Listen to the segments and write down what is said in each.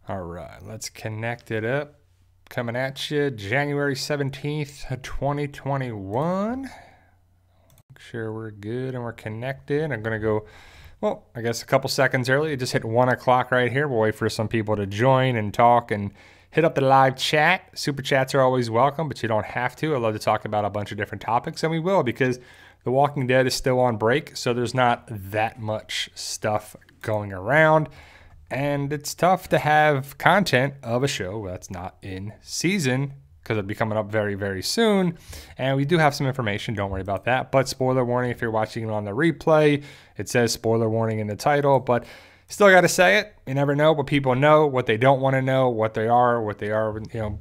All right, let's connect it up. Coming at you January 17th, 2021. Make sure we're good and we're connected. I'm going to go, well, I guess a couple seconds early. It just hit 1 o'clock right here. We'll wait for some people to join and talk and hit up the live chat. Super chats are always welcome, but you don't have to. I love to talk about a bunch of different topics, and we will, because The Walking Dead is still on break, so there's not that much stuff going around. And it's tough to have content of a show that's not in season, because it'll be coming up very, very soon. And we do have some information. Don't worry about that. But spoiler warning, if you're watching it on the replay, it says spoiler warning in the title. But still got to say it. You never know what people know, what they don't want to know, what they are, you know,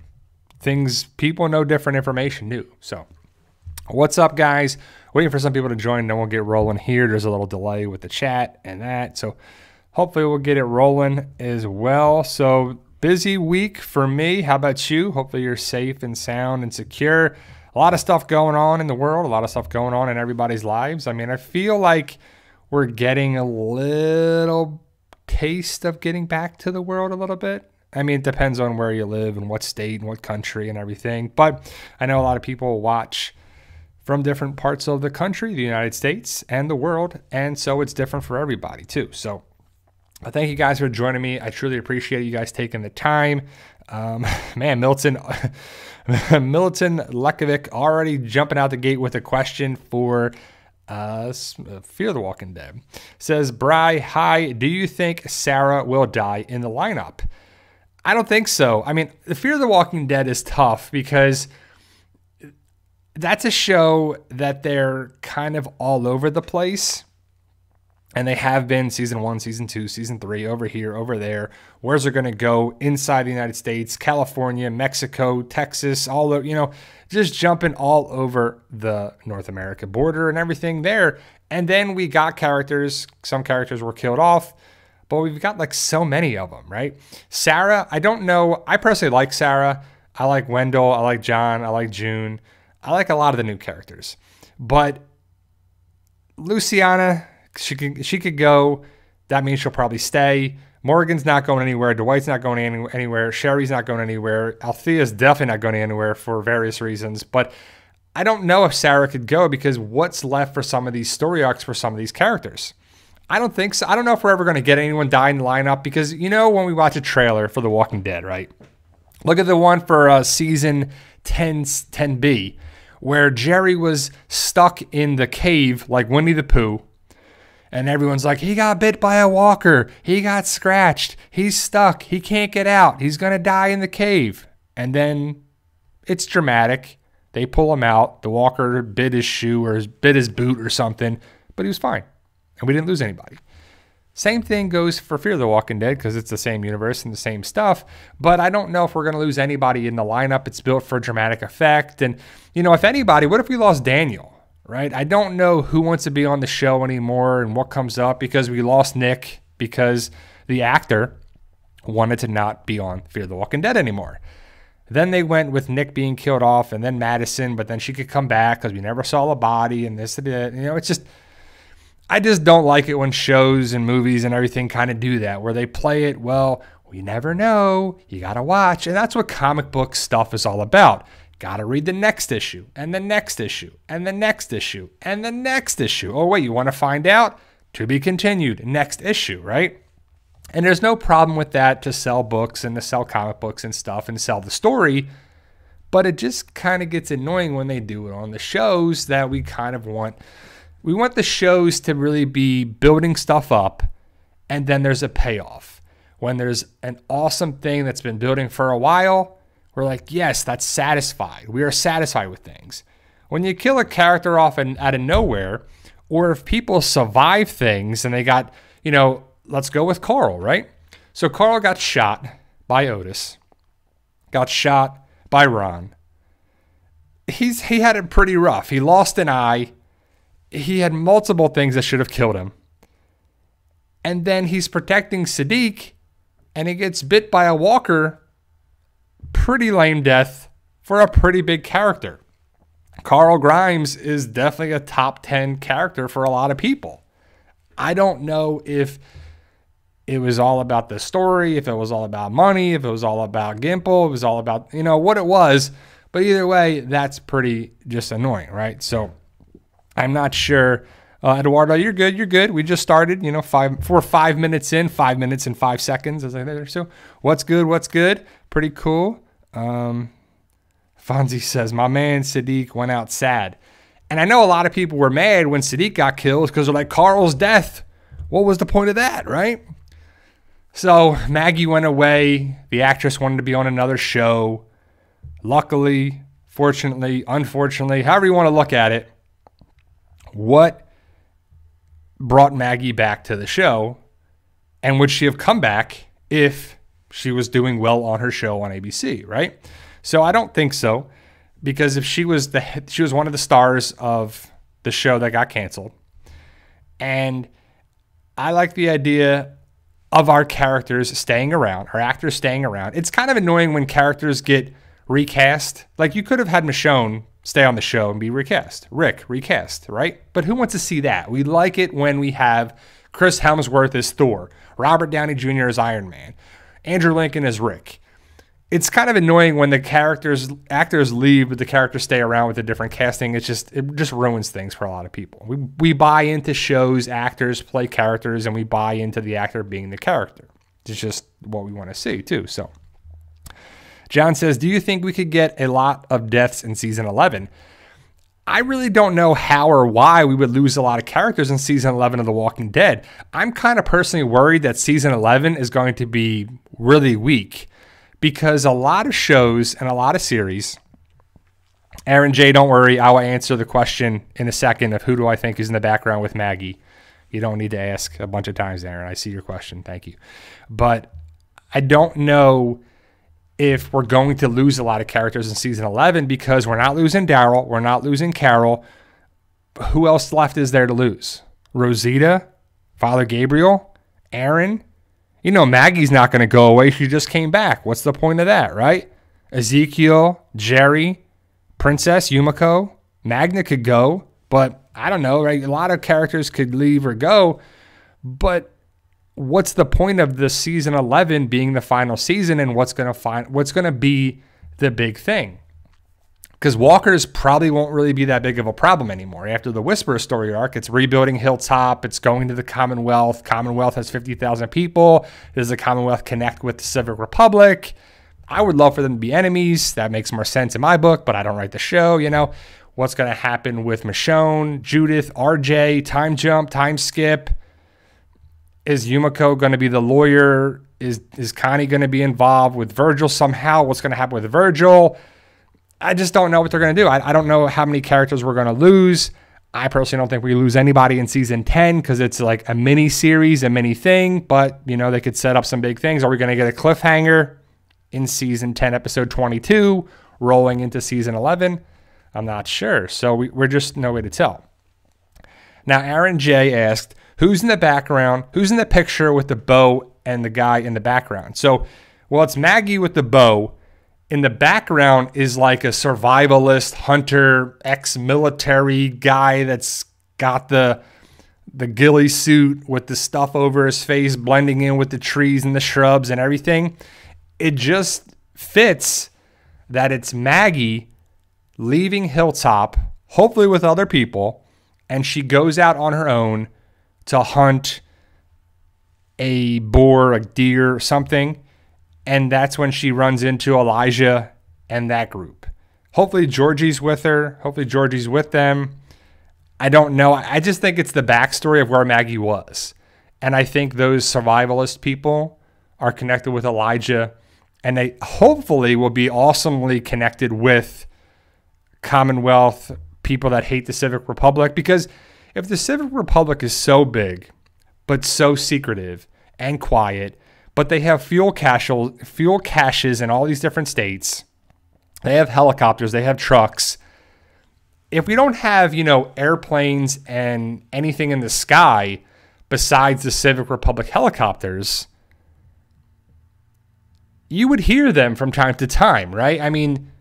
things, people know different information new. So what's up, guys? Waiting for some people to join, then we'll get rolling here. There's a little delay with the chat and that. So hopefully we'll get it rolling as well. So busy week for me. How about you? Hopefully you're safe and sound and secure. A lot of stuff going on in the world. A lot of stuff going on in everybody's lives. I mean, I feel like we're getting a little taste of getting back to the world a little bit. I mean, it depends on where you live and what state and what country and everything. But I know a lot of people watch from different parts of the country, the United States and the world. And so it's different for everybody too. So thank you guys for joining me. I truly appreciate you guys taking the time. Man, Milton Lekovic already jumping out the gate with a question for Fear the Walking Dead. Says, Bri, hi, do you think Sarah will die in the lineup? I don't think so. I mean, the Fear the Walking Dead is tough because that's a show that they're kind of all over the place. And they have been season 1, season 2, season 3, over here, over there. Where's it going to go? Inside the United States, California, Mexico, Texas, all over, you know, just jumping all over the North America border and everything there. And then we got characters, some characters were killed off, but we've got like so many of them, right? Sarah, I don't know. I personally like Sarah. I like Wendell. I like John. I like June. I like a lot of the new characters. But Luciana, she could go. That means she'll probably stay. Morgan's not going anywhere. Dwight's not going anywhere. Sherry's not going anywhere. Althea's definitely not going anywhere for various reasons. But I don't know if Sarah could go, because what's left for some of these story arcs for some of these characters? I don't think so. I don't know if we're ever going to get anyone die in the lineup, because, you know, when we watch a trailer for The Walking Dead, right? Look at the one for season 10B, where Jerry was stuck in the cave like Winnie the Pooh. And everyone's like, he got bit by a walker. He got scratched. He's stuck. He can't get out. He's going to die in the cave. And then it's dramatic. They pull him out. The walker bit his shoe or bit his boot or something, but he was fine. And we didn't lose anybody. Same thing goes for Fear the Walking Dead, because it's the same universe and the same stuff. But I don't know if we're going to lose anybody in the lineup. It's built for dramatic effect. And, you know, if anybody, what if we lost Daniel? Right? I don't know who wants to be on the show anymore and what comes up, because we lost Nick because the actor wanted to not be on Fear the Walking Dead anymore. Then they went with Nick being killed off, and then Madison, but then she could come back because we never saw a body and this and that. You know, it's just, I just don't like it when shows and movies and everything kind of do that, where they play it, well, we never know, you got to watch. And that's what comic book stuff is all about. Got to read the next issue, and the next issue, and the next issue, and the next issue. Oh, wait, you want to find out? To be continued, next issue, right? And there's no problem with that, to sell books and to sell comic books and stuff and sell the story. But it just kind of gets annoying when they do it on the shows, that we kind of want. We want the shows to really be building stuff up, and then there's a payoff. When there's an awesome thing that's been building for a while, we're like, yes, that's satisfied. We are satisfied with things. When you kill a character off out of nowhere, or if people survive things and they got, you know, let's go with Carl, right? So Carl got shot by Otis, got shot by Ron. He had it pretty rough. He lost an eye. He had multiple things that should have killed him. And then he's protecting Sadiq, and he gets bit by a walker. Pretty lame death for a pretty big character. Carl Grimes is definitely a top 10 character for a lot of people. I don't know if it was all about the story, if it was all about money, if it was all about Gimple, it was all about, what it was. But either way, that's pretty just annoying, right? So I'm not sure. Eduardo, you're good. You're good. We just started, 5 minutes in, 5 minutes and 5 seconds. As I there. So what's good? What's good? Pretty cool. Fonzie says, my man Sadiq went out sad. And I know a lot of people were mad when Sadiq got killed because they're like, Carl's death. What was the point of that, right? So Maggie went away. The actress wanted to be on another show. Luckily, fortunately, unfortunately, however you want to look at it, what brought Maggie back to the show, and would she have come back if she was doing well on her show on ABC, right? So I don't think so, because if she was one of the stars of the show that got canceled, and I like the idea of our characters staying around, our actors staying around. It's kind of annoying when characters get recast. Like, you could have had Michonne stay on the show and be recast. Rick, recast, right? But who wants to see that? We like it when we have Chris Hemsworth as Thor, Robert Downey Jr. as Iron Man, Andrew Lincoln as Rick. It's kind of annoying when the actors leave, but the characters stay around with a different casting. It just ruins things for a lot of people. We buy into shows, actors play characters, and we buy into the actor being the character. It's just what we want to see too. So John says, do you think we could get a lot of deaths in season 11? I really don't know how or why we would lose a lot of characters in season 11 of The Walking Dead. I'm kind of personally worried that season 11 is going to be really weak because a lot of shows and a lot of series, Aaron J., don't worry, I will answer the question in a second of who do I think is in the background with Maggie. You don't need to ask a bunch of times, Aaron. I see your question. Thank you. But I don't know if we're going to lose a lot of characters in season 11 because we're not losing Daryl, we're not losing Carol. Who else left is there to lose? Rosita, Father Gabriel, Aaron. Maggie's not going to go away. She just came back. What's the point of that, right? Ezekiel, Jerry, Princess, Yumiko, Magna could go, but I don't know, right? A lot of characters could leave or go, but what's the point of the season 11 being the final season, and what's going to be the big thing? Because Walkers probably won't really be that big of a problem anymore. After the Whisperer story arc, it's rebuilding Hilltop. It's going to the Commonwealth. Commonwealth has 50,000 people. Does the Commonwealth connect with the Civic Republic? I would love for them to be enemies. That makes more sense in my book, but I don't write the show, What's going to happen with Michonne, Judith, RJ, time jump, time skip? Is Yumiko going to be the lawyer? Is Connie going to be involved with Virgil somehow? What's going to happen with Virgil? I just don't know what they're going to do. I don't know how many characters we're going to lose. I personally don't think we lose anybody in season 10 because it's like a mini series, a mini thing. But, they could set up some big things. Are we going to get a cliffhanger in season 10, episode 22, rolling into season 11? I'm not sure. So we're just no way to tell. Now, Aaron J. asked, who's in the background? Who's in the picture with the bow and the guy in the background? So, it's Maggie with the bow. In the background is like a survivalist, hunter, ex-military guy that's got the ghillie suit with the stuff over his face, blending in with the trees and the shrubs and everything. It just fits that it's Maggie leaving Hilltop, hopefully with other people, and she goes out on her own to hunt a boar, a deer, something. And that's when she runs into Elijah and that group. Hopefully Georgie's with her. Hopefully Georgie's with them. I don't know. I just think it's the backstory of where Maggie was. And I think those survivalist people are connected with Elijah. And they hopefully will be awesomely connected with Commonwealth people that hate the Civic Republic. Because if the Civic Republic is so big, but so secretive and quiet, but they have fuel caches in all these different states. They have helicopters. They have trucks. If we don't have, airplanes and anything in the sky besides the Civic Republic helicopters, you would hear them from time to time, right? I mean,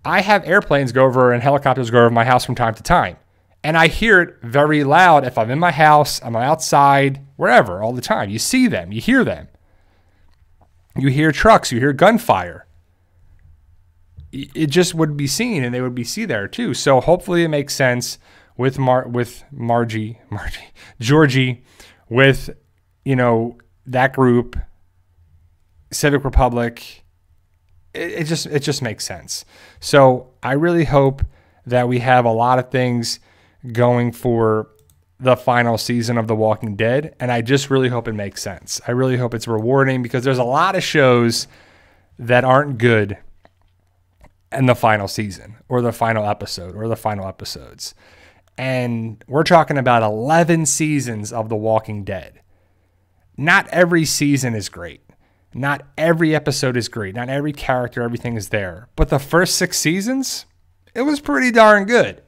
I have airplanes go over and helicopters go over my house from time to time. And I hear it very loud if I'm in my house, I'm outside, wherever, all the time. You see them, you hear them. You hear trucks, you hear gunfire. It just would be seen, and they would be see there too. So hopefully it makes sense with Georgie, with, you know, that group, Civic Republic. It just makes sense. So I really hope that we have a lot of things going for the final season of The Walking Dead, and I just really hope it makes sense. I really hope it's rewarding, because there's a lot of shows that aren't good in the final season or the final episode or the final episodes. And we're talking about 11 seasons of The Walking Dead. Not every season is great. Not every episode is great. Not every character, everything is there. But the first 6 seasons, it was pretty darn good.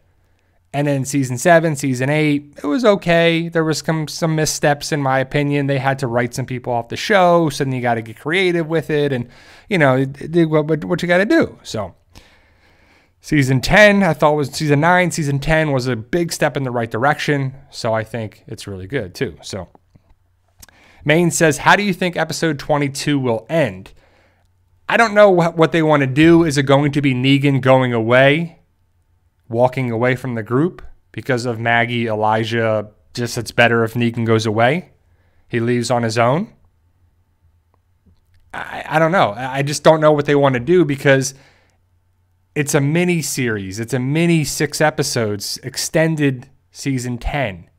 And then season 7, season 8, it was okay. There was some missteps, in my opinion. They had to write some people off the show, so then you got to get creative with it, and, you know, do what you got to do. So season 10, I thought was season 9. Season 10 was a big step in the right direction, so I think it's really good too. So Maine says, how do you think episode 22 will end? I don't know what they want to do. Is it going to be Negan going away? Walking away from the group because of Maggie, Elijah, just it's better if Negan goes away. He leaves on his own. I don't know. I just don't know what they want to do, because it's a mini series. It's a mini 6 episodes, extended season 10.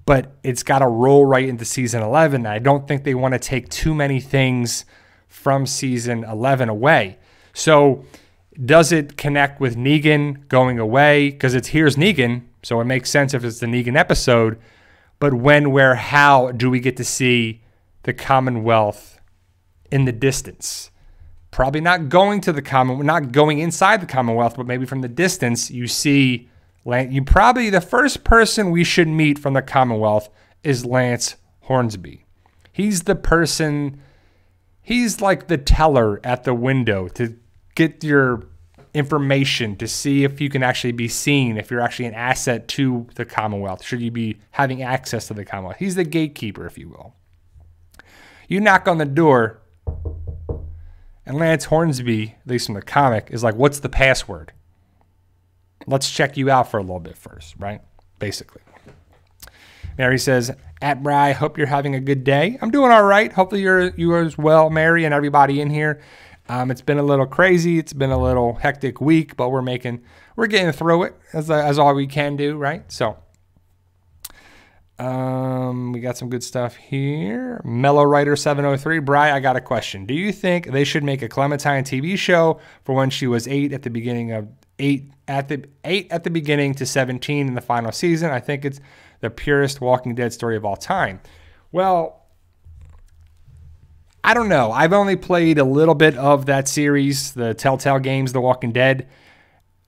But it's got to roll right into season 11. I don't think they want to take too many things from season 11 away. So does it connect with Negan going away? Because here's Negan, so it makes sense if it's the Negan episode. But when, where, how do we get to see the Commonwealth in the distance? Probably not going to the Commonwealth, not going inside the Commonwealth, but maybe from the distance you see. You probably, the first person we should meet from the Commonwealth is Lance Hornsby. He's the person, he's like the teller at the window to get your information, to see if you can actually be seen, if you're actually an asset to the Commonwealth, should you be having access to the Commonwealth. He's the gatekeeper, if you will. You knock on the door, and Lance Hornsby, at least in the comic, is like, what's the password? Let's check you out for a little bit first, right? Basically. Mary says, at Bry, hope you're having a good day. I'm doing all right. Hopefully you are as well, Mary, and everybody in here. It's been a little crazy. It's been a little hectic week, but we're getting through it as all we can do, right? So we got some good stuff here. Mellow Writer 703, Bry, I got a question. Do you think they should make a Clementine TV show for when she was 8 at the beginning of 8 at the beginning to 17 in the final season? I think it's the purest Walking Dead story of all time. Well, I don't know. I've only played a little bit of that series, the Telltale games, The Walking Dead.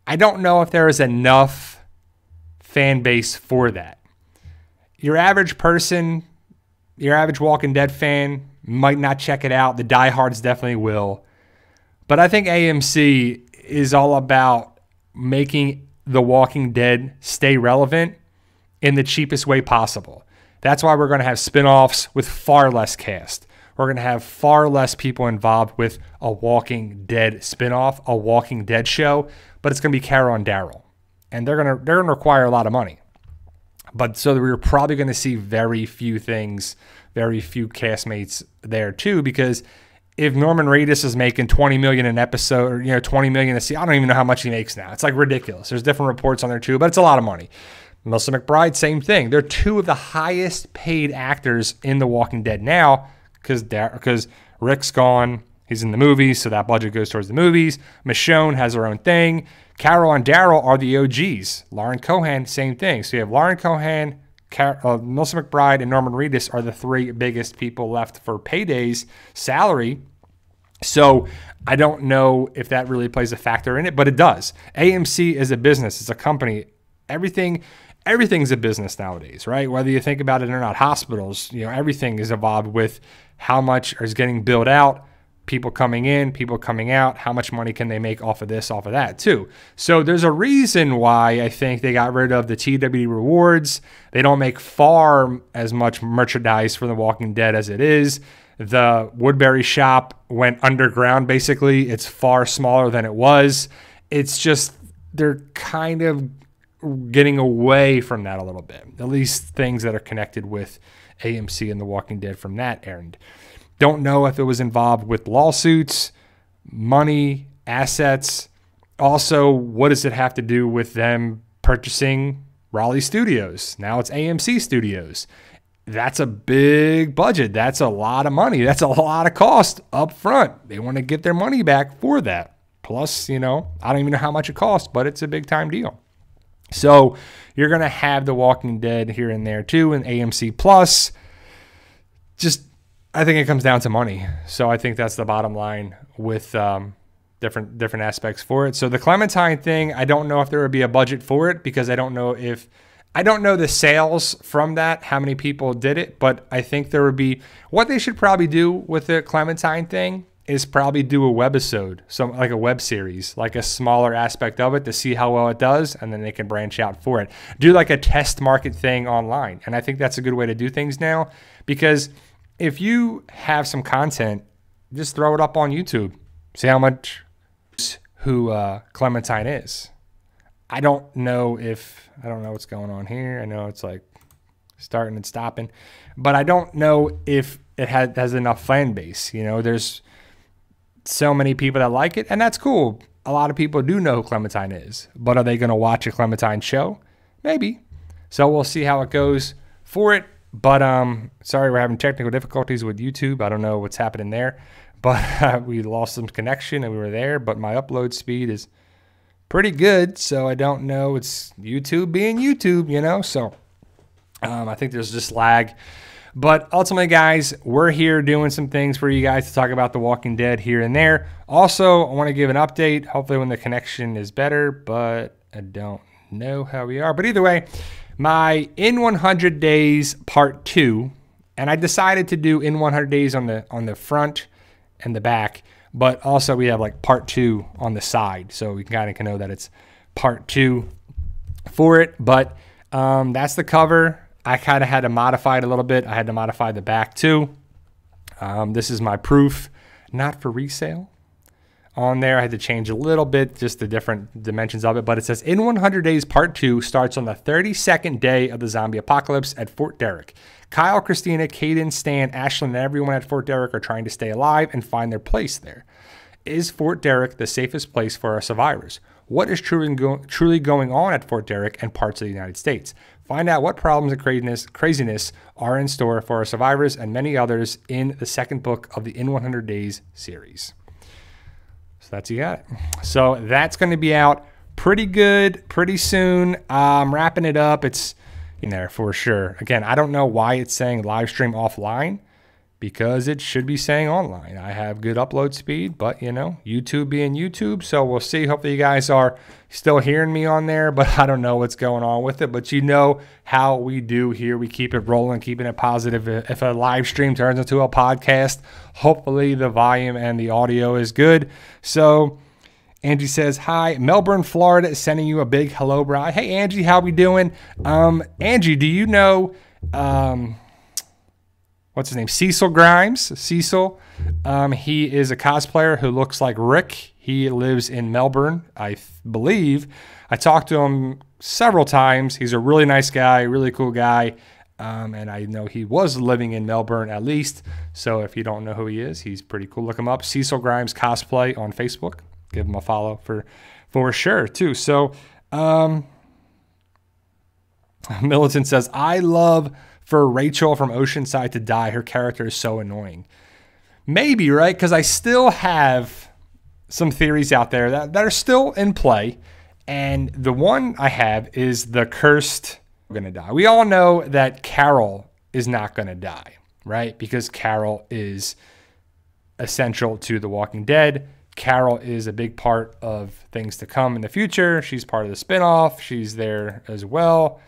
I don't know if there is enough fan base for that. Your average person, your average Walking Dead fan might not check it out. The diehards definitely will. But I think AMC is all about making The Walking Dead stay relevant in the cheapest way possible. That's why we're going to have spin-offs with far less cast. We're going to have far less people involved with a Walking Dead spin-off, a Walking Dead show, but it's going to be Carol and Daryl. And they're going to require a lot of money. But so we're probably going to see very few things, very few castmates there too, because if Norman Reedus is making $20 million an episode, or $20 million a season, I don't even know how much he makes now. It's like ridiculous. There's different reports on there too, but it's a lot of money. Melissa McBride, same thing. They're two of the highest paid actors in The Walking Dead now, because Rick's gone. He's in the movies, so that budget goes towards the movies. Michonne has her own thing. Carol and Daryl are the OGs. Lauren Cohan, same thing. So you have Lauren Cohan, Melissa McBride, and Norman Reedus are the 3 biggest people left for paydays, salary. So I don't know if that really plays a factor in it, but it does. AMC is a business. It's a company. Everything's a business nowadays, right? Whether you think about it or not, hospitals, everything is involved with how much is getting billed out people coming in, people coming out. How much money can they make off of this, off of that too? So there's a reason why I think they got rid of the TWD rewards. They don't make far as much merchandise for The Walking Dead as it is. The Woodbury shop went underground, basically. It's far smaller than it was. It's just, they're kind of getting away from that a little bit. At least things that are connected with AMC and The Walking Dead from that end. Don't know if it was involved with lawsuits, money, assets. Also, what does it have to do with them purchasing Raleigh Studios? Now it's AMC Studios. That's a big budget. That's a lot of money. That's a lot of cost up front. They want to get their money back for that. Plus, I don't even know how much it costs, but it's a big time deal. So you're going to have The Walking Dead here and there too, and AMC Plus. I think it comes down to money. So I think that's the bottom line with different aspects for it. So the Clementine thing, I don't know if there would be a budget for it, because I don't know the sales from that, how many people did it, but I think there would be, what they should probably do with the Clementine thing is probably do a webisode, like a web series, like a smaller aspect of it to see how well it does, and then they can branch out for it. Do like a test market thing online. And I think that's a good way to do things now, because if you have some content, just throw it up on YouTube. See how much who Clementine is. I don't know what's going on here. I know it's like starting and stopping, but I don't know if it has enough fan base. There's so many people that like it, and that's cool. A lot of people do know who Clementine is, but are they going to watch a Clementine show? Maybe. So we'll see how it goes for it. But sorry, we're having technical difficulties with YouTube. I don't know what's happening there, but we lost some connection and we were there. But my upload speed is pretty good, so I don't know. It's YouTube being YouTube, So I think there's just lag. But ultimately, guys, we're here doing some things for you guys to talk about The Walking Dead here and there. Also, I want to give an update, hopefully when the connection is better, but I don't know how we are. But either way, my In 100 Days Part 2, and I decided to do In 100 Days on the front and the back, but also we have like Part 2 on the side, so we kind of can know that it's Part 2 for it. But that's the cover. I kind of had to modify it a little bit. I had to modify the back too. This is my proof, not for resale. On there, I had to change a little bit, just the different dimensions of it. But it says, In 100 Days Part 2 starts on the 32nd day of the zombie apocalypse at Fort Derrick. Kyle, Christina, Caden, Stan, Ashlyn, and everyone at Fort Derrick are trying to stay alive and find their place there. Is Fort Derrick the safest place for our survivors? What is truly going on at Fort Derrick and parts of the United States? Find out what problems and craziness are in store for our survivors and many others in the second book of the In 100 Days series. So that's you got it. So that's going to be out pretty good, pretty soon. I'm wrapping it up. It's in there for sure. Again, I don't know why it's saying live stream offline, because it should be saying online. I have good upload speed, but YouTube being YouTube. So we'll see. Hopefully you guys are still hearing me on there, but I don't know what's going on with it. But how we do here. We keep it rolling, keeping it positive. If a live stream turns into a podcast, hopefully the volume and the audio is good. So Angie says, hi, Melbourne, Florida is sending you a big hello, bro. Hey, Angie, how we doing? Angie, do you know... what's his name? Cecil Grimes. Cecil. He is a cosplayer who looks like Rick. He lives in Melbourne, I believe. I talked to him several times. He's a really nice guy, really cool guy. And I know he was living in Melbourne at least. So if you don't know who he is, he's pretty cool. Look him up. Cecil Grimes Cosplay on Facebook. Give him a follow for sure, too. So Militant says, I love... for Rachel from Oceanside to die. Her character is so annoying. Maybe, right? Because I still have some theories out there that are still in play. And the one I have is the cursed going to die. We all know that Carol is not going to die, right? Because Carol is essential to The Walking Dead. Carol is a big part of things to come in the future. She's part of the spinoff. She's there as well.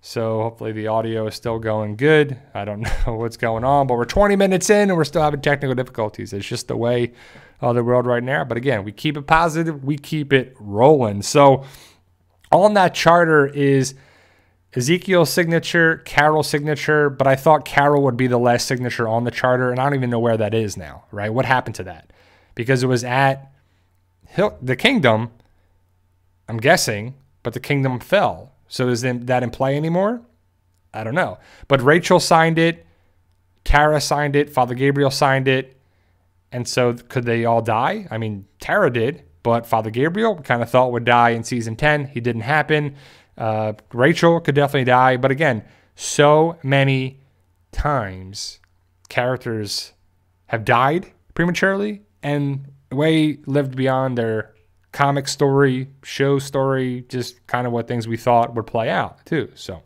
So hopefully the audio is still going good. I don't know what's going on, but we're 20 minutes in and we're still having technical difficulties. It's just the way of the world right now. But again, we keep it positive. We keep it rolling. So on that charter is Ezekiel's signature, Carol's signature, but I thought Carol would be the last signature on the charter, and I don't even know where that is now, right? What happened to that? Because it was at the kingdom, I'm guessing, but the kingdom fell. So is that in play anymore? I don't know. But Rachel signed it, Tara signed it, Father Gabriel signed it, and so could they all die? I mean, Tara did, but Father Gabriel kind of thought would die in season 10. He didn't happen. Rachel could definitely die, but again, so many times characters have died prematurely and way lived beyond their comic story, show story, just kind of what things we thought would play out too. So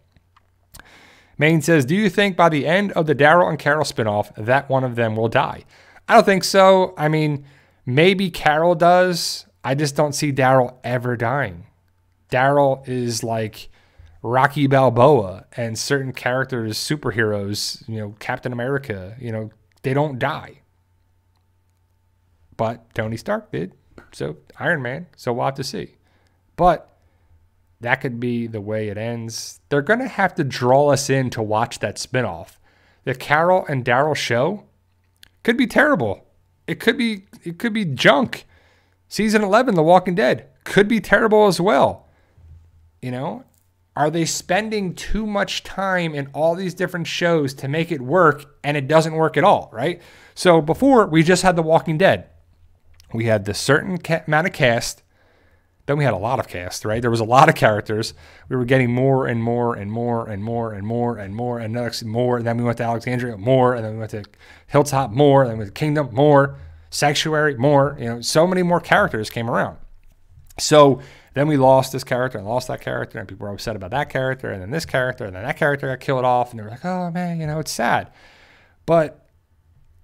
Maine says, do you think by the end of the Daryl and Carol spinoff that one of them will die? I don't think so. I mean, maybe Carol does. I just don't see Daryl ever dying. Daryl is like Rocky Balboa, and certain characters, superheroes, Captain America, they don't die. But Tony Stark did. So Iron Man. So we'll have to see. But that could be the way it ends. They're going to have to draw us in to watch that spinoff. The Carol and Daryl show could be terrible. It could be junk. Season 11, The Walking Dead, could be terrible as well. Are they spending too much time in all these different shows to make it work, and it doesn't work at all, right? So before, we just had The Walking Dead. We had the certain amount of cast. Then we had a lot of cast, right? There was a lot of characters. We were getting more and more and more and more and more and more and next more. And then we went to Alexandria, more. And then we went to Hilltop, more. And then we went to Kingdom, more. Sanctuary, more. So many more characters came around. So then we lost this character and lost that character, and people were upset about that character, and then this character, and then that character got killed off, and they were like, oh man, it's sad. But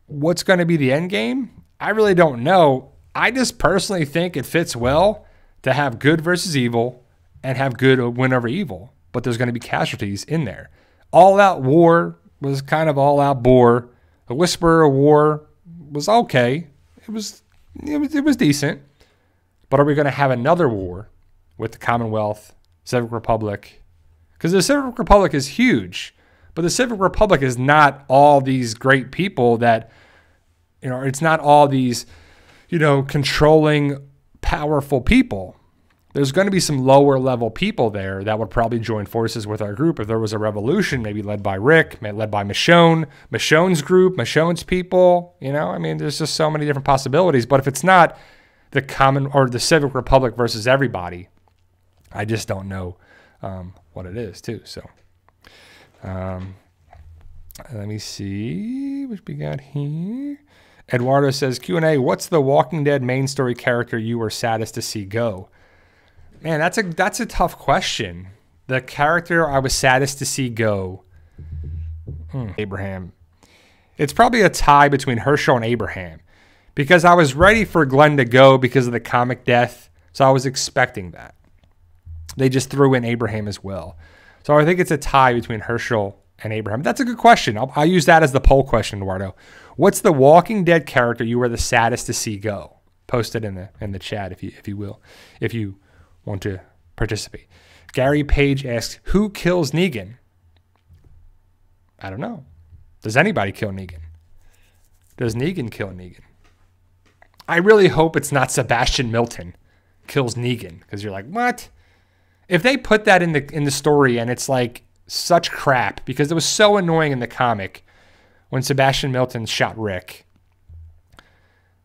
what's going to be the end game? I really don't know. I just personally think it fits well to have good versus evil and have good win over evil, but there's going to be casualties in there. All Out War was kind of all out bore. The Whisperer of War was okay. It was decent. But are we going to have another war with the Commonwealth, Civic Republic? Because the Civic Republic is huge, but the Civic Republic is not all these great people that, it's not all these, controlling, powerful people. There's going to be some lower level people there that would probably join forces with our group if there was a revolution, maybe led by Rick, led by Michonne, Michonne's group, Michonne's people. There's just so many different possibilities. But if it's not the common or the Civic Republic versus everybody, I just don't know what it is too. So let me see what we got here. Eduardo says, Q&A, what's the Walking Dead main story character you were saddest to see go? Man, that's a tough question. The character I was saddest to see go, Abraham. It's probably a tie between Herschel and Abraham, because I was ready for Glenn to go because of the comic death, so I was expecting that. They just threw in Abraham as well. So I think it's a tie between Herschel and Abraham. That's a good question. I'll use that as the poll question, Eduardo. What's the Walking Dead character you were the saddest to see go? Post it in the chat if you will, if you want to participate. Gary Page asks, who kills Negan? I don't know. Does anybody kill Negan? Does Negan kill Negan? I really hope it's not Sebastian Milton kills Negan, because you're like, what? If they put that in the story and it's like such crap, because it was so annoying in the comic when Sebastian Milton shot Rick.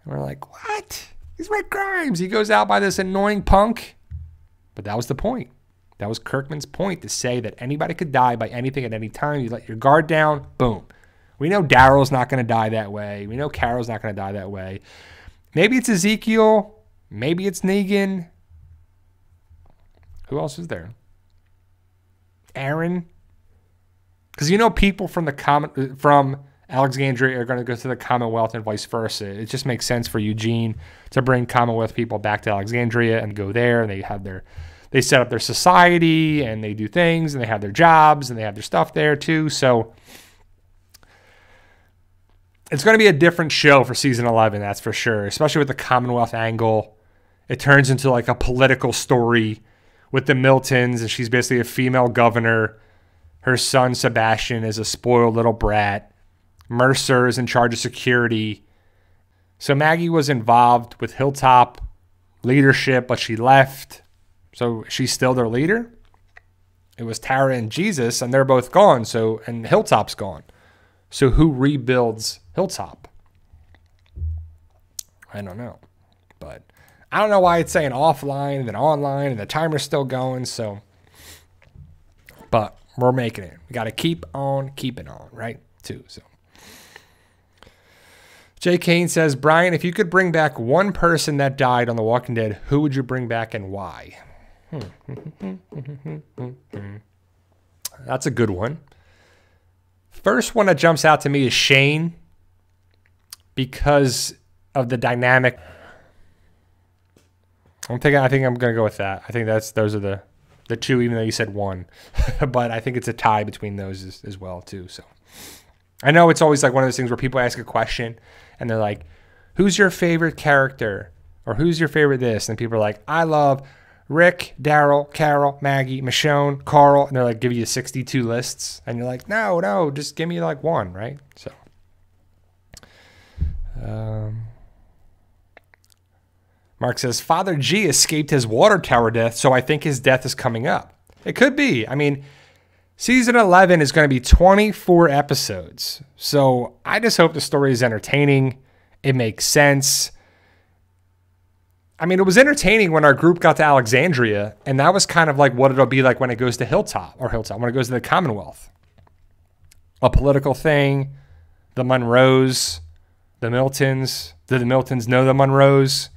And we're like, what? He's Rick Grimes. He goes out by this annoying punk. But that was the point. That was Kirkman's point, to say that anybody could die by anything at any time. You let your guard down, boom. We know Daryl's not going to die that way. We know Carol's not going to die that way. Maybe it's Ezekiel. Maybe it's Negan. Who else is there? Aaron. Because people from Alexandria are going to go to the Commonwealth and vice versa. It just makes sense for Eugene to bring Commonwealth people back to Alexandria and go there, and they have their they set up their society and they do things and they have their jobs and they have their stuff there too. So it's going to be a different show for season 11, that's for sure, especially with the Commonwealth angle. It turns into like a political story with the Miltons, and she's basically a female governor. Her son, Sebastian, is a spoiled little brat. Mercer is in charge of security. So Maggie was involved with Hilltop leadership, but she left. So she's still their leader. It was Tara and Jesus, and they're both gone. So, and Hilltop's gone. So who rebuilds Hilltop? I don't know. But I don't know why it's saying offline and then online and the timer's still going. So, but we're making it. We got to keep on keeping on, right? Too. So, Jay Kane says, Brian, if you could bring back one person that died on The Walking Dead, who would you bring back and why? That's a good one. First one that jumps out to me is Shane, because of the dynamic. I think I'm going to go with that. I think those are the two, even though you said one. But I think it's a tie between those as well, too. So I know it's always like one of those things where people ask a question and they're like, who's your favorite character? Or who's your favorite this? And people are like, I love Rick, Daryl, Carol, Maggie, Michonne, Carl. And they're like, give you 62 lists. And you're like, no, just give me like one, right? So, Mark says, Father G escaped his water tower death, so I think his death is coming up. It could be. I mean, season 11 is going to be 24 episodes. So I just hope the story is entertaining. It makes sense. I mean, it was entertaining when our group got to Alexandria, and that was kind of like what it'll be like when it goes to Hilltop, when it goes to the Commonwealth. A political thing, the Monroes, the Miltons. Did the Miltons know the Monroes?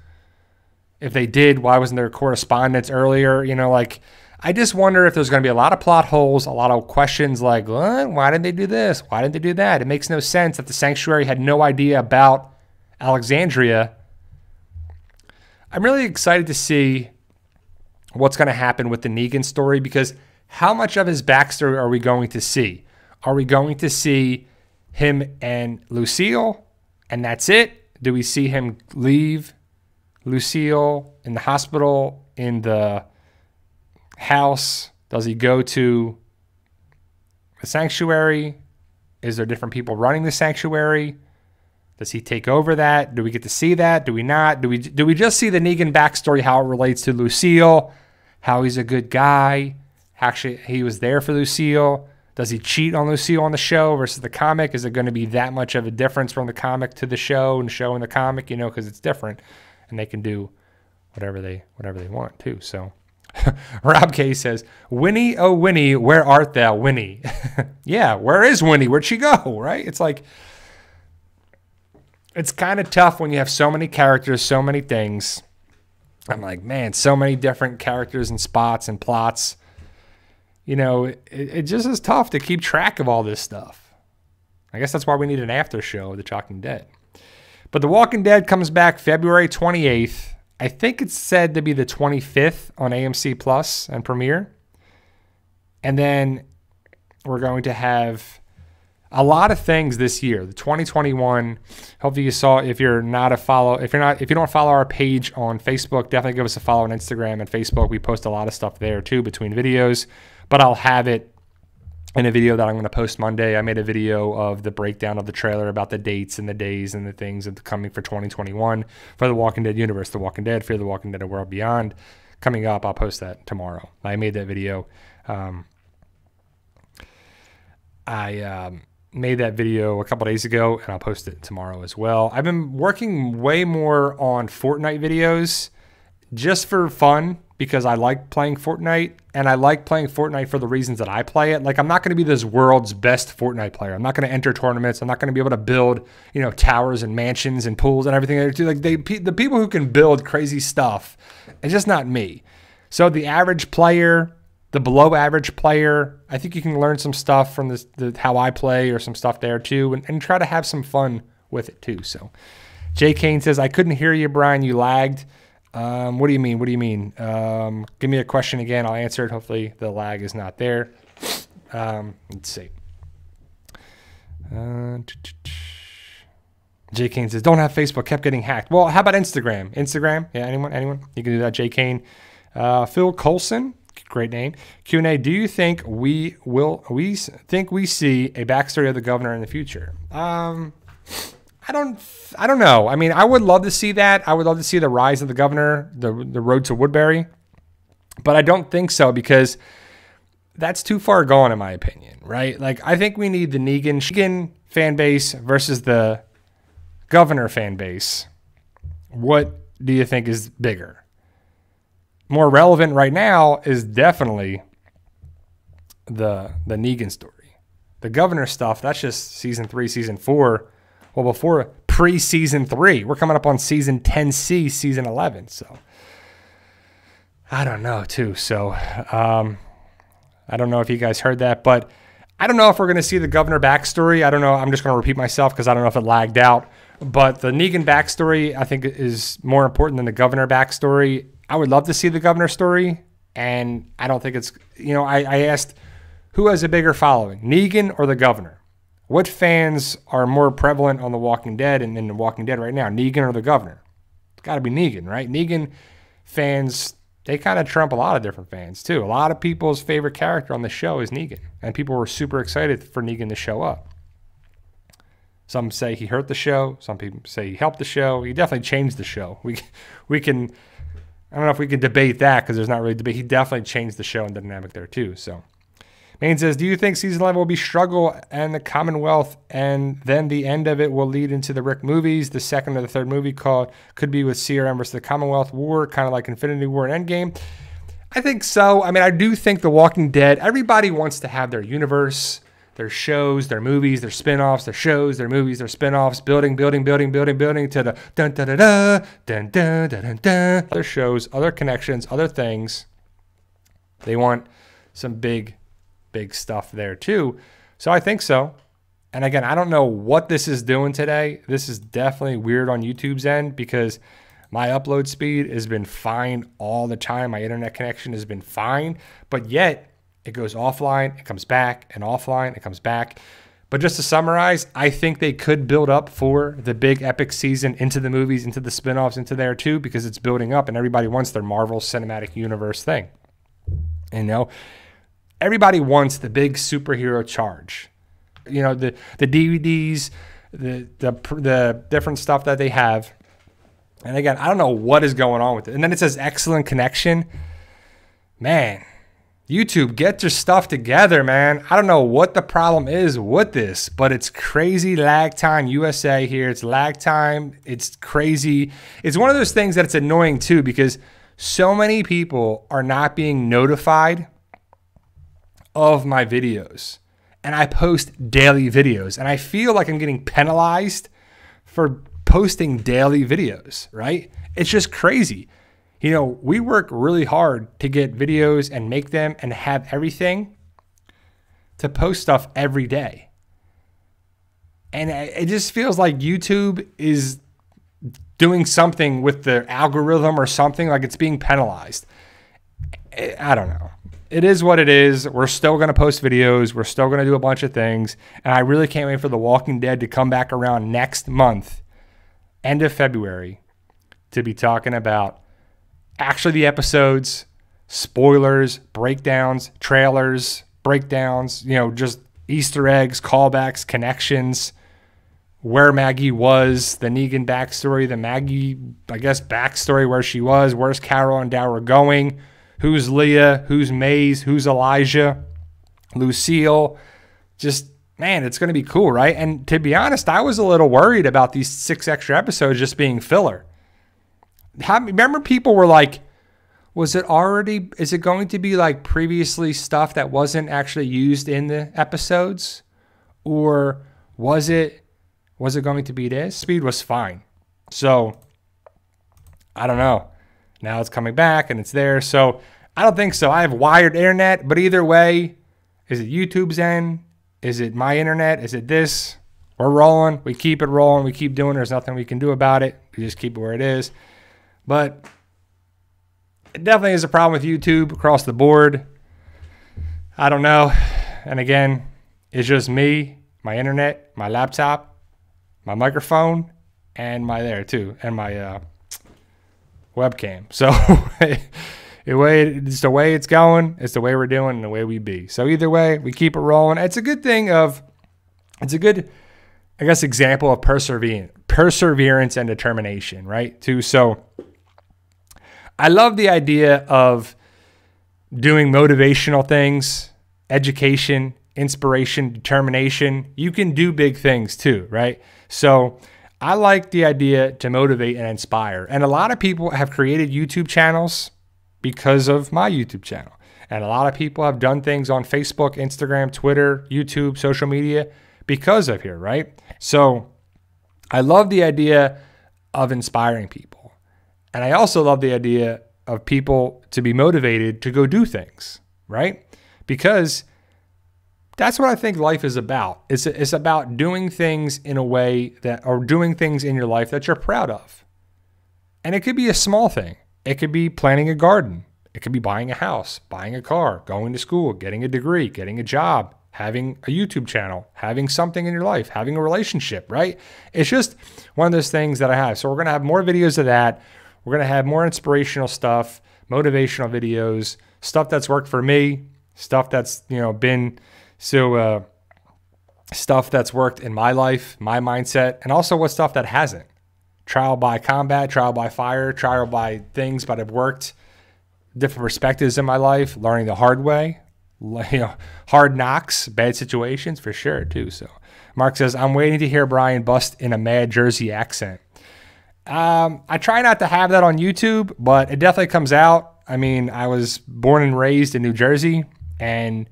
If they did, why wasn't there correspondence earlier? You know, like, I just wonder if there's going to be a lot of plot holes, a lot of questions like, what? Why didn't they do this? Why didn't they do that? It makes no sense that the Sanctuary had no idea about Alexandria. I'm really excited to see what's going to happen with the Negan story, because how much of his backstory are we going to see? Are we going to see him and Lucille, and that's it? Do we see him leave Lucille in the hospital, in the house? Does he go to the Sanctuary? Is there different people running the Sanctuary? Does he take over that? Do we get to see that? Do we not? Do we just see the Negan backstory, how it relates to Lucille, how he's a good guy? Actually, he was there for Lucille. Does he cheat on Lucille on the show versus the comic? Is it going to be that much of a difference from the comic to the show and show in the comic? You know, because it's different, and they can do whatever they want too. So, Rob K says, "Winnie, oh Winnie, where art thou, Winnie?" Yeah, where is Winnie? Where'd she go? Right? It's like, it's kind of tough when you have so many characters, so many things. I'm like, man, so many different characters and spots and plots. You know, it just is tough to keep track of all this stuff. I guess that's why we need an after show of The Walking Dead. But The Walking Dead comes back February 28th. I think it's said to be the 25th on AMC Plus and Premiere. And then we're going to have a lot of things this year. The 2021. Hopefully you saw. If you don't follow our page on Facebook, definitely give us a follow on Instagram and Facebook. We post a lot of stuff there too between videos. But I'll have it in a video that I'm going to post Monday. I made a video of the breakdown of the trailer about the dates and the days and the things that are coming for 2021 for The Walking Dead universe, The Walking Dead, Fear the Walking Dead, A World Beyond. Coming up, I'll post that tomorrow. I made that video. I made that video a couple days ago, and I'll post it tomorrow as well. I've been working way more on Fortnite videos just for fun, because I like playing Fortnite, and I like playing Fortnite for the reasons that I play it. Like, I'm not going to be this world's best Fortnite player. I'm not going to enter tournaments. I'm not going to be able to build, towers and mansions and pools and everything. Like, the people who can build crazy stuff, it's just not me. So the average player, the below average player, I think you can learn some stuff from how I play, or some stuff there too, and try to have some fun with it too. So Jay Kane says, I couldn't hear you, Brian. You lagged. What do you mean? What do you mean? Give me a question again. I'll answer it. Hopefully the lag is not there. Let's see. J. Kane says, don't have Facebook, kept getting hacked. Well, how about Instagram? Instagram? Yeah, anyone? You can do that, J. Kane. Phil Colson, great name. Q&A, do you think we see a backstory of the governor in the future? I don't know. I mean, I would love to see that. I would love to see the rise of the governor, the road to Woodbury. But I don't think so, because that's too far gone, in my opinion, right? Like, I think we need the Negan fan base versus the governor fan base. What do you think is bigger? More relevant right now is definitely the Negan story. The governor stuff, that's just season 3, season 4. Well, before pre-season 3. We're coming up on season 10C, season 11. So I don't know too. So I don't know if you guys heard that, but I don't know if we're going to see the governor backstory. I don't know. I'm just going to repeat myself because I don't know if it lagged out. But the Negan backstory, I think, is more important than the governor backstory. I would love to see the governor story, and I don't think it's, I asked who has a bigger following, Negan or the governor? What fans are more prevalent on The Walking Dead and in The Walking Dead right now, Negan or the governor? It's got to be Negan, right? Negan fans, they kind of trump a lot of different fans, too. A lot of people's favorite character on the show is Negan, and people were super excited for Negan to show up. Some say he hurt the show. Some people say he helped the show. He definitely changed the show. We can, I don't know if we can debate that because there's not really debate. He definitely changed the show and the dynamic there too. So, Maine says, do you think season 11 will be struggle and the Commonwealth, and then the end of it will lead into the Rick movies? The second or the third movie could be with CRM versus the Commonwealth War, kind of like Infinity War and Endgame. I think so. I mean, I do think The Walking Dead, everybody wants to have their universe, their shows, their movies, their spinoffs, their shows, their movies, their spinoffs, building to the dun dun dun dun dun dun dun dun. Other shows, other connections, other things. They want some big stuff there too. So I think so. And again, I don't know what this is doing today. This is definitely weird on YouTube's end because my upload speed has been fine all the time. My internet connection has been fine, but yet it goes offline, it comes back, and offline, it comes back. But just to summarize, I think they could build up for the big epic season into the movies, into the spinoffs, into there too, because it's building up and everybody wants their Marvel Cinematic Universe thing. Everybody wants the big superhero charge. The DVDs, the different stuff that they have. And again, I don't know what is going on with it. And then it says excellent connection. Man, YouTube, get your stuff together, man. I don't know what the problem is with this, but it's crazy lag time USA here. It's lag time. It's crazy. It's one of those things that it's annoying too because so many people are not being notified of my videos. And I post daily videos. And I feel like I'm getting penalized for posting daily videos, right? It's just crazy. We work really hard to get videos and make them and have everything to post stuff every day. And it just feels like YouTube is doing something with the algorithm or something, like it's being penalized. I don't know. It is what it is. We're still going to post videos. We're still going to do a bunch of things. And I really can't wait for The Walking Dead to come back around next month, end of February, to be talking about actually the episodes, spoilers, breakdowns, trailers, breakdowns, just Easter eggs, callbacks, connections, where Maggie was, the Negan backstory, the Maggie, I guess, backstory, where she was, where's Carol and Dower going, who's Leah, who's Maze, who's Elijah, Lucille. Just, man, it's going to be cool, right? And to be honest, I was a little worried about these 6 extra episodes just being filler. Remember people were like, is it going to be like previously stuff that wasn't actually used in the episodes? Or was it going to be this? Speed was fine. So, I don't know. Now it's coming back and it's there. So, I don't think so. I have wired internet, but either way, is it YouTube's end? Is it my internet? Is it this? We're rolling. We keep it rolling. We keep doing it. There's nothing we can do about it. We just keep it where it is. But It definitely is a problem with YouTube across the board. I don't know. And again, it's just me, my internet, my laptop, my microphone, and my webcam. So it's the way it's going. It's the way we're doing and the way we be. So either way, we keep it rolling. It's a good I guess, example of perseverance and determination, right? Too. So I love the idea of doing motivational things, education, inspiration, determination. You can do big things too, right? So I like the idea to motivate and inspire. And a lot of people have created YouTube channels because of my YouTube channel. And a lot of people have done things on Facebook, Instagram, Twitter, YouTube, social media because of here, right? So I love the idea of inspiring people. And I also love the idea of people to be motivated to go do things, right? Because that's what I think life is about. It's about doing things in a way or doing things in your life that you're proud of. And it could be a small thing. It could be planting a garden. It could be buying a house, buying a car, going to school, getting a degree, getting a job, having a YouTube channel, having something in your life, having a relationship, right? It's just one of those things that I have. So we're going to have more videos of that. We're going to have more inspirational stuff, motivational videos, stuff that's worked for me, stuff that's, stuff that's worked in my life, my mindset, and also what stuff that hasn't. Trial by combat, trial by fire, trial by things, but have worked, different perspectives in my life, learning the hard way, hard knocks, bad situations for sure too. So Mark says, I'm waiting to hear Brian bust in a mad Jersey accent. I try not to have that on YouTube, but it definitely comes out. I mean, I was born and raised in New Jersey, and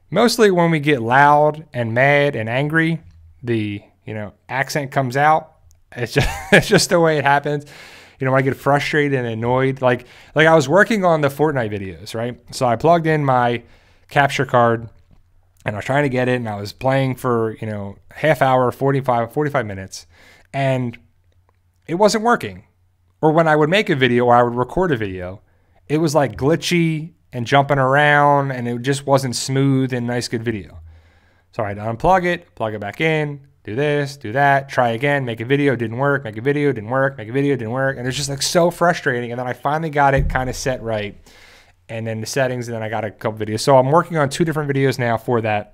mostly when we get loud and mad and angry, the accent comes out. It's just the way it happens. When I get frustrated and annoyed, like I was working on the Fortnite videos, right? So I plugged in my capture card and I was trying to get it, and I was playing for half hour, 45 minutes, and it wasn't working. Or when I would make a video or I would record a video, it was like glitchy and jumping around, and it just wasn't smooth and nice, good video. So I had to unplug it, plug it back in, do this, do that, try again, make a video, didn't work, make a video, didn't work, make a video, didn't work. And it's just like so frustrating. And then I finally got it kind of set right. And then the settings, and then I got a couple videos. So I'm working on 2 different videos now for that.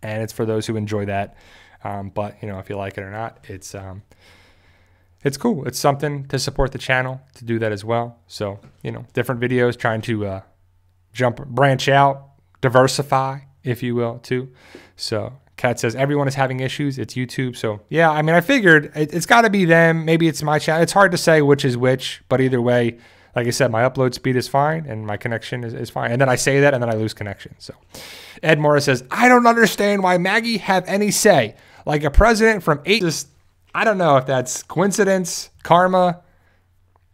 And it's for those who enjoy that. But if you like it or not, it's cool. It's something to support the channel, to do that as well. So, different videos, trying to branch out, diversify, if you will, too. So Kat says, everyone is having issues. It's YouTube. So yeah, I mean, I figured it's got to be them. Maybe it's my channel. It's hard to say which is which, but either way, like I said, my upload speed is fine and my connection is fine. And then I say that and then I lose connection. So Ed Morris says, I don't understand why Maggie have any say. Like a president from 8. I don't know if that's coincidence, karma,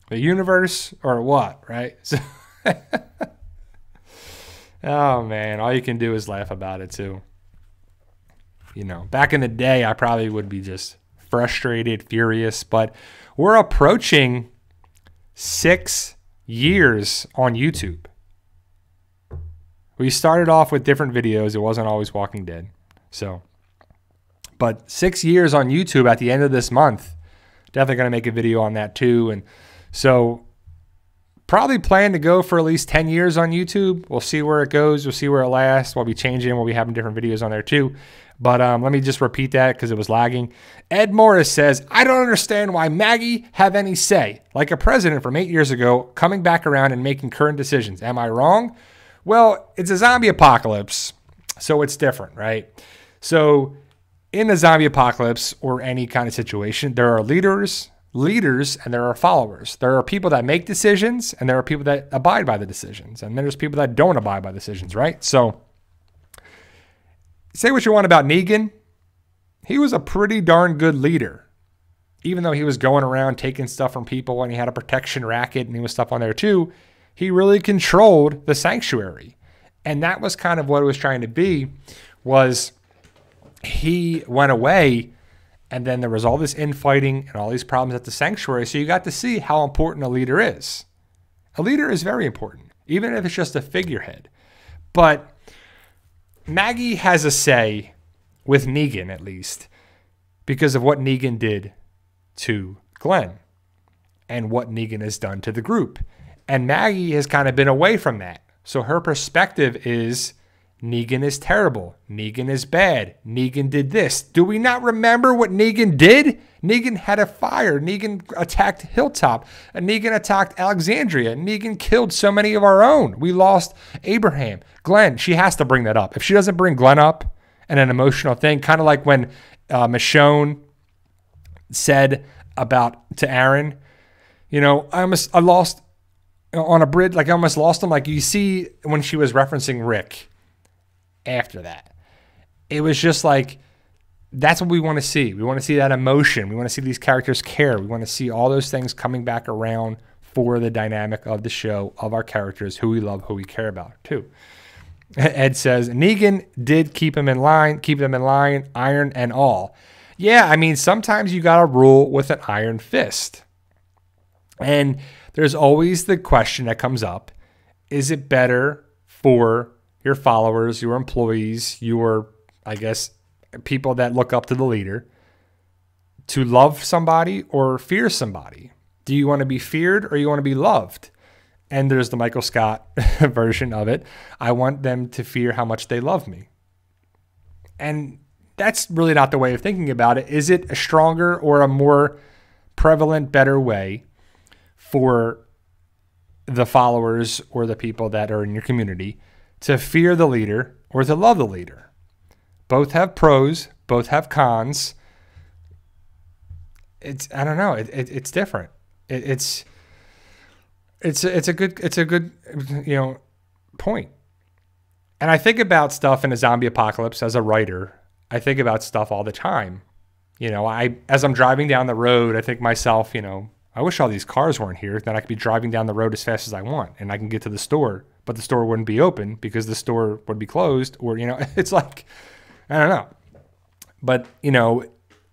the universe, or what, right? So oh man, all you can do is laugh about it too. Back in the day, I probably would be just frustrated, furious, but we're approaching 6 years on YouTube. We started off with different videos. It wasn't always Walking Dead. But 6 years on YouTube at the end of this month. Definitely going to make a video on that too. And so probably plan to go for at least 10 years on YouTube. We'll see where it goes. We'll see where it lasts. We'll be changing. We'll be having different videos on there too. But let me just repeat that because it was lagging. Ed Morris says, I don't understand why Maggie have any say. Like a president from 8 years ago coming back around and making current decisions. Am I wrong? Well, it's a zombie apocalypse, so it's different, right? So in a zombie apocalypse or any kind of situation, there are leaders, and there are followers. There are people that make decisions, and there are people that abide by the decisions. And then there's people that don't abide by decisions, right? So say what you want about Negan. He was a pretty darn good leader. Even though he was going around taking stuff from people and he had a protection racket and he was stuff on there too, he really controlled the sanctuary. And that was kind of what it was trying to be, was he went away and then there was all this infighting and all these problems at the sanctuary. So you got to see how important a leader is. A leader is very important, even if it's just a figurehead. But Maggie has a say with Negan, at least, because of what Negan did to Glenn and what Negan has done to the group. And Maggie has kind of been away from that. So her perspective is Negan is terrible. Negan is bad. Negan did this. Do we not remember what Negan did? Negan had a fire. Negan attacked Hilltop. And Negan attacked Alexandria. Negan killed so many of our own. We lost Abraham. Glenn, she has to bring that up. If she doesn't bring Glenn up and an emotional thing, kind of like when Michonne said to Aaron, you know, I lost on a bridge, like I almost lost him. Like you see when she was referencing Rick after that, it was just like, that's what we want to see. We want to see that emotion. We want to see these characters care. We want to see all those things coming back around for the dynamic of the show, of our characters, who we love, who we care about too. Ed says, Negan did keep them in line, iron and all. Yeah, I mean, sometimes you got to rule with an iron fist. And there's always the question that comes up, is it better for your followers, your employees, your, I guess, people that look up to the leader, to love somebody or fear somebody? Do you want to be feared or you want to be loved? And there's the Michael Scott version of it. I want them to fear how much they love me. And that's really not the way of thinking about it. Is it a stronger or a more prevalent, better way for the followers or the people that are in your community to fear the leader or to love the leader? Both have pros, both have cons. I don't know. It's different. It's a good point. And I think about stuff in a zombie apocalypse as a writer. I think about stuff all the time. You know, as I'm driving down the road, I think myself, you know, I wish all these cars weren't here. Then I could be driving down the road as fast as I want and I can get to the store, but the store wouldn't be open because the store would be closed, or, you know, it's like, I don't know. But, you know,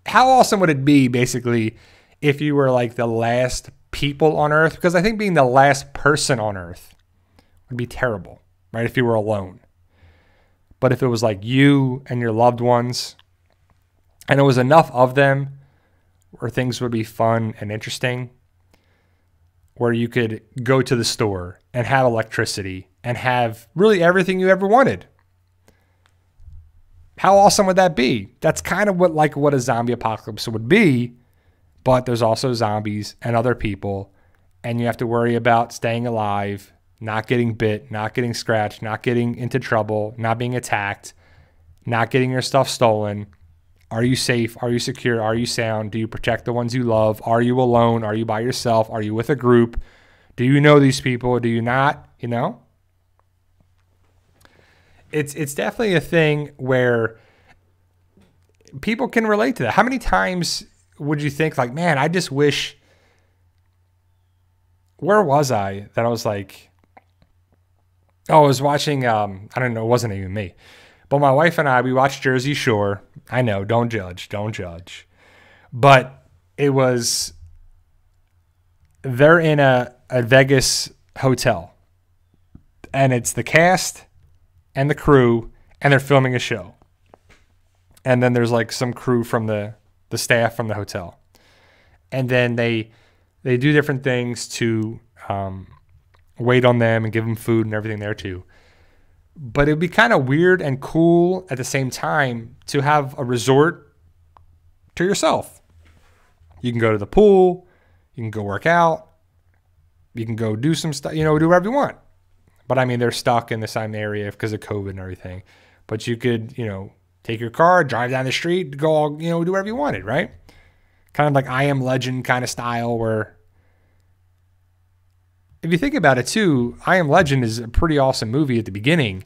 how awesome would it be basically if you were like the last people on Earth? Because I think being the last person on Earth would be terrible, right? If you were alone. But if it was like you and your loved ones, and it was enough of them where things would be fun and interesting, where you could go to the store and have electricity and have really everything you ever wanted. How awesome would that be? That's kind of what a zombie apocalypse would be, but there's also zombies and other people, and you have to worry about staying alive, not getting bit, not getting scratched, not getting into trouble, not being attacked, not getting your stuff stolen. Are you safe? Are you secure? Are you sound? Do you protect the ones you love? Are you alone? Are you by yourself? Are you with a group? Do you know these people? Do you not? You know? It's definitely a thing where people can relate to that. How many times would you think like, man, I just wish, where was I? That I was like, oh, I was watching, I don't know, it wasn't even me. But my wife and I, we watched Jersey Shore. I know, don't judge. But it was, they're in a Vegas hotel. And it's the cast and the crew, and they're filming a show. And then there's like some crew from the staff from the hotel. And then they do different things to wait on them and give them food and everything there too. But it would be kind of weird and cool at the same time to have a resort to yourself. You can go to the pool. You can go work out. You can go do some stuff, you know, do whatever you want. But I mean, they're stuck in the same area because of COVID and everything. But you could, you know, take your car, drive down the street, go all, you know, do whatever you wanted, right? Kind of like I Am Legend kind of style where, if you think about it too, I Am Legend is a pretty awesome movie at the beginning,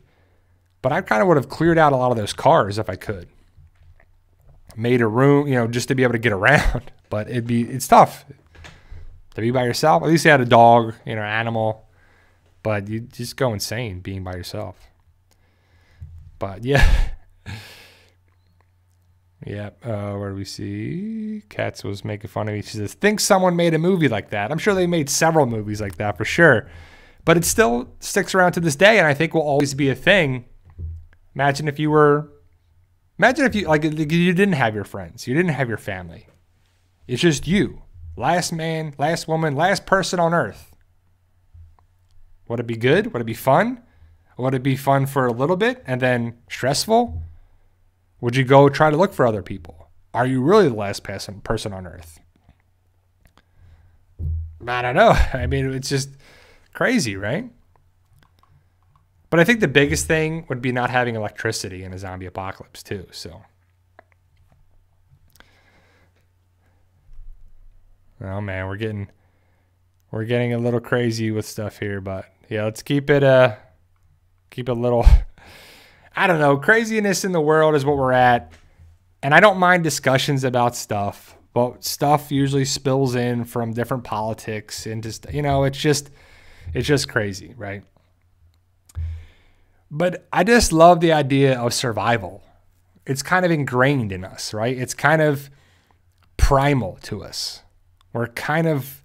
but I kind of would have cleared out a lot of those cars if I could. Made a room, you know, just to be able to get around. But it's tough to be by yourself. At least you had a dog, you know, animal, but you just go insane being by yourself. But yeah. Yeah. Where do we see? Katz was making fun of me. She says, think someone made a movie like that. I'm sure they made several movies like that for sure. But it still sticks around to this day, and I think will always be a thing. Imagine if you like you didn't have your friends, you didn't have your family. It's just you, last man, last woman, last person on earth. Would it be good? Would it be fun? Would it be fun for a little bit and then stressful? Would you go try to look for other people? Are you really the last person on earth? I don't know. I mean, it's just crazy, right? But I think the biggest thing would be not having electricity in a zombie apocalypse too. So, oh man, we're getting a little crazy with stuff here, but yeah, let's keep it a little. I don't know. Craziness in the world is what we're at, and I don't mind discussions about stuff, but stuff usually spills in from different politics and just it's just crazy, right? But I just love the idea of survival. It's kind of ingrained in us, right? It's kind of primal to us. We're kind of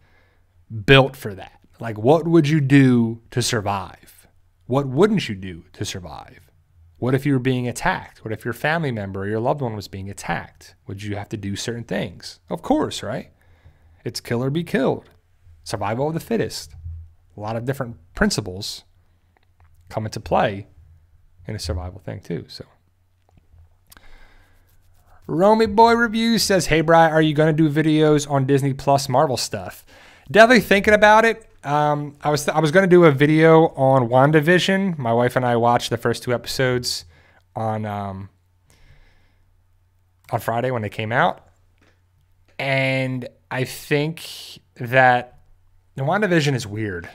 built for that. Like, what would you do to survive? What wouldn't you do to survive? What if you were being attacked? What if your family member or your loved one was being attacked? Would you have to do certain things? Of course, right? It's kill or be killed. Survival of the fittest. A lot of different principles come into play in a survival thing too. So, Romy Boy Reviews says, hey, Bri, are you going to do videos on Disney Plus Marvel stuff? Definitely thinking about it. I was going to do a video on WandaVision. My wife and I watched the first 2 episodes on Friday when they came out. And I think that the WandaVision is weird.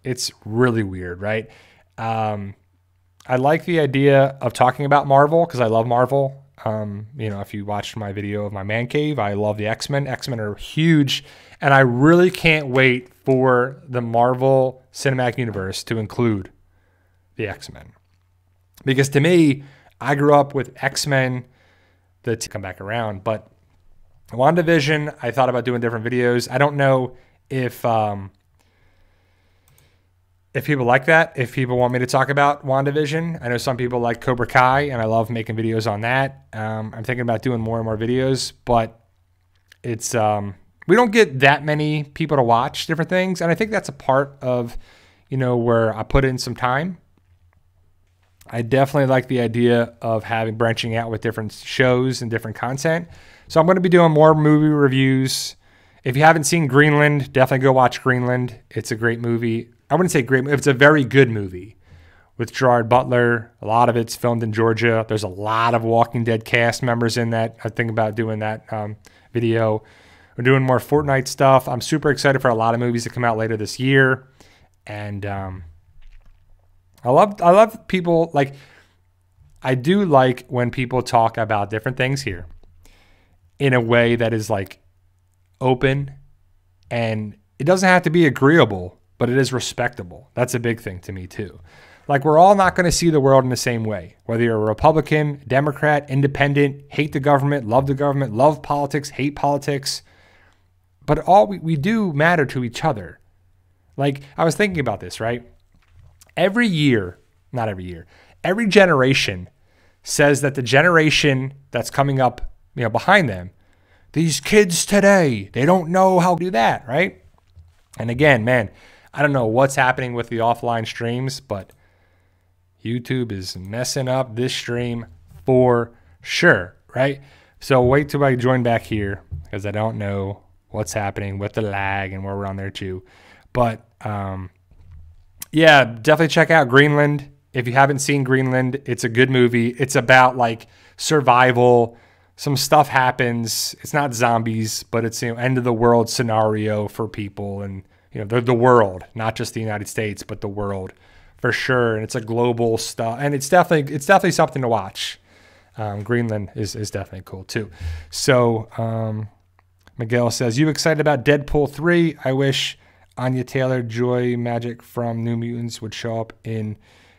It's really weird, right? I like the idea of talking about Marvel because I love Marvel. If you watched my video of my man cave, I love the X-Men. X-Men are huge, and I really can't wait for the Marvel Cinematic Universe to include the X-Men. Because to me, I grew up with X-Men to come back around, but WandaVision, I thought about doing different videos. I don't know if people like that, if people want me to talk about WandaVision. I know some people like Cobra Kai, and I love making videos on that. I'm thinking about doing more and more videos, but it's we don't get that many people to watch different things, and I think that's a part of, where I put in some time. I definitely like the idea of branching out with different shows and different content. So I'm going to be doing more movie reviews. If you haven't seen Greenland, definitely go watch Greenland. It's a great movie. I wouldn't say great movie. It's a very good movie with Gerard Butler. A lot of it's filmed in Georgia. There's a lot of Walking Dead cast members in that. I think about doing that video. We're doing more Fortnite stuff. I'm super excited for a lot of movies to come out later this year. And I love people, like, I do like when people talk about different things here in a way that is like open, and it doesn't have to be agreeable, but it is respectable. That's a big thing to me too. Like, we're all not going to see the world in the same way, whether you're a Republican, Democrat, independent, hate the government, love politics, hate politics. But all we do matter to each other. Like, I was thinking about this, right? Every generation says that the generation that's coming up, behind them, these kids today, they don't know how to do that, right? And again, man, I don't know what's happening with the offline streams, but YouTube is messing up this stream for sure, right? So wait till I join back here, because I don't know what's happening with the lag and where we're on there too. But yeah, definitely check out Greenland. If you haven't seen Greenland, it's a good movie. It's about like survival. Some stuff happens. It's not zombies, but it's end of the world scenario for people, and the world, not just the United States, but the world for sure. And it's a global stuff, and it's definitely something to watch. Greenland is definitely cool too. So Miguel says, you excited about Deadpool 3? I wish Anya Taylor-Joy magic from New Mutants would show up in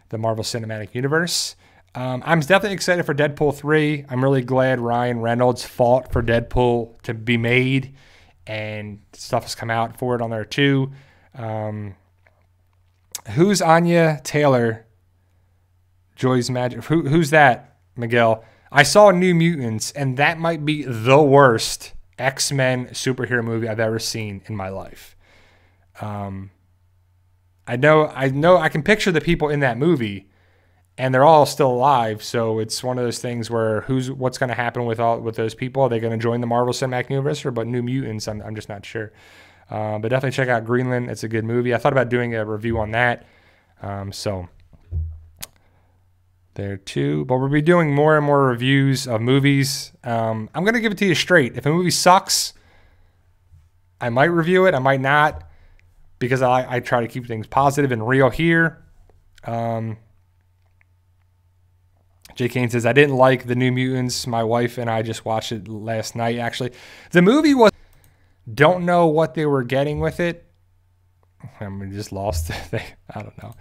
the Marvel Cinematic Universe. I'm definitely excited for Deadpool 3. I'm really glad Ryan Reynolds fought for Deadpool to be made, and stuff has come out for it on there too. Who's Anya Taylor? Joy's Magic. Who's that, Miguel? I saw New Mutants, and that might be the worst X-Men superhero movie I've ever seen in my life. I know I can picture the people in that movie, and they're all still alive. So it's one of those things where what's going to happen with those people? Are they going to join the Marvel Cinematic Universe, or but New Mutants? I'm just not sure. But definitely check out Greenland. It's a good movie. I thought about doing a review on that. So there too. But we'll be doing more and more reviews of movies. I'm going to give it to you straight. If a movie sucks, I might review it. I might not, because I try to keep things positive and real here. Jay Kane says, I didn't like the New Mutants. My wife and I just watched it last night, actually. The movie was... Don't know what they were getting with it. I mean, just lost it. I don't know.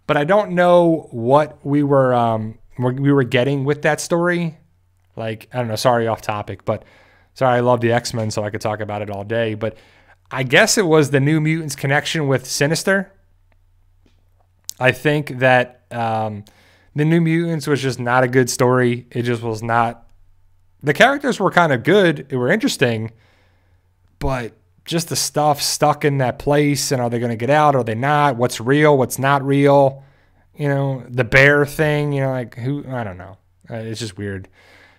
But I don't know what we were getting with that story. Like, I don't know. Sorry, off topic. But sorry, I love the X-Men, so I could talk about it all day. But I guess it was the New Mutants connection with Sinister. I think that the New Mutants was just not a good story. It just was not. The characters were kind of good. They were interesting. But just the stuff stuck in that place, and are they going to get out? Are they not? What's real? What's not real? You know, the bear thing, you know, like who, I don't know. It's just weird.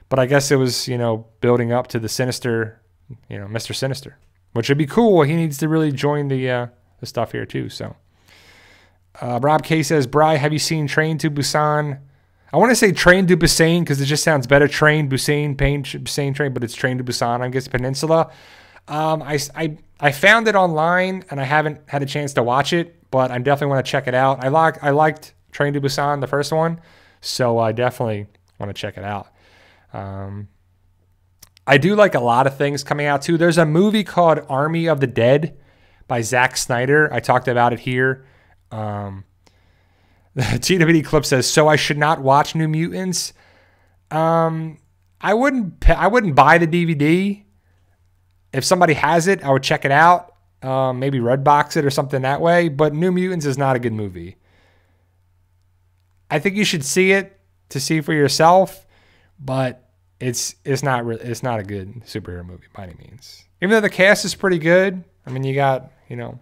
But I guess it was, you know, building up to the Sinister, you know, Mr. Sinister, which would be cool. He needs to really join the stuff here too. So Rob K says, Bri, have you seen Train to Busan? I want to say Train to Busan because it just sounds better. Train, Busan train, but it's Train to Busan, I guess, Peninsula. I found it online and I haven't had a chance to watch it, but I definitely want to check it out. I liked Train to Busan, the first one, so I definitely want to check it out. I do like a lot of things coming out too. There's a movie called Army of the Dead by Zack Snyder. I talked about it here. The TWD clip says, so I should not watch New Mutants. I wouldn't buy the DVD. If somebody has it, I would check it out. Maybe Redbox it or something that way. But New Mutants is not a good movie. I think you should see it to see for yourself, but it's not a good superhero movie by any means. Even though the cast is pretty good. I mean, you got, you know,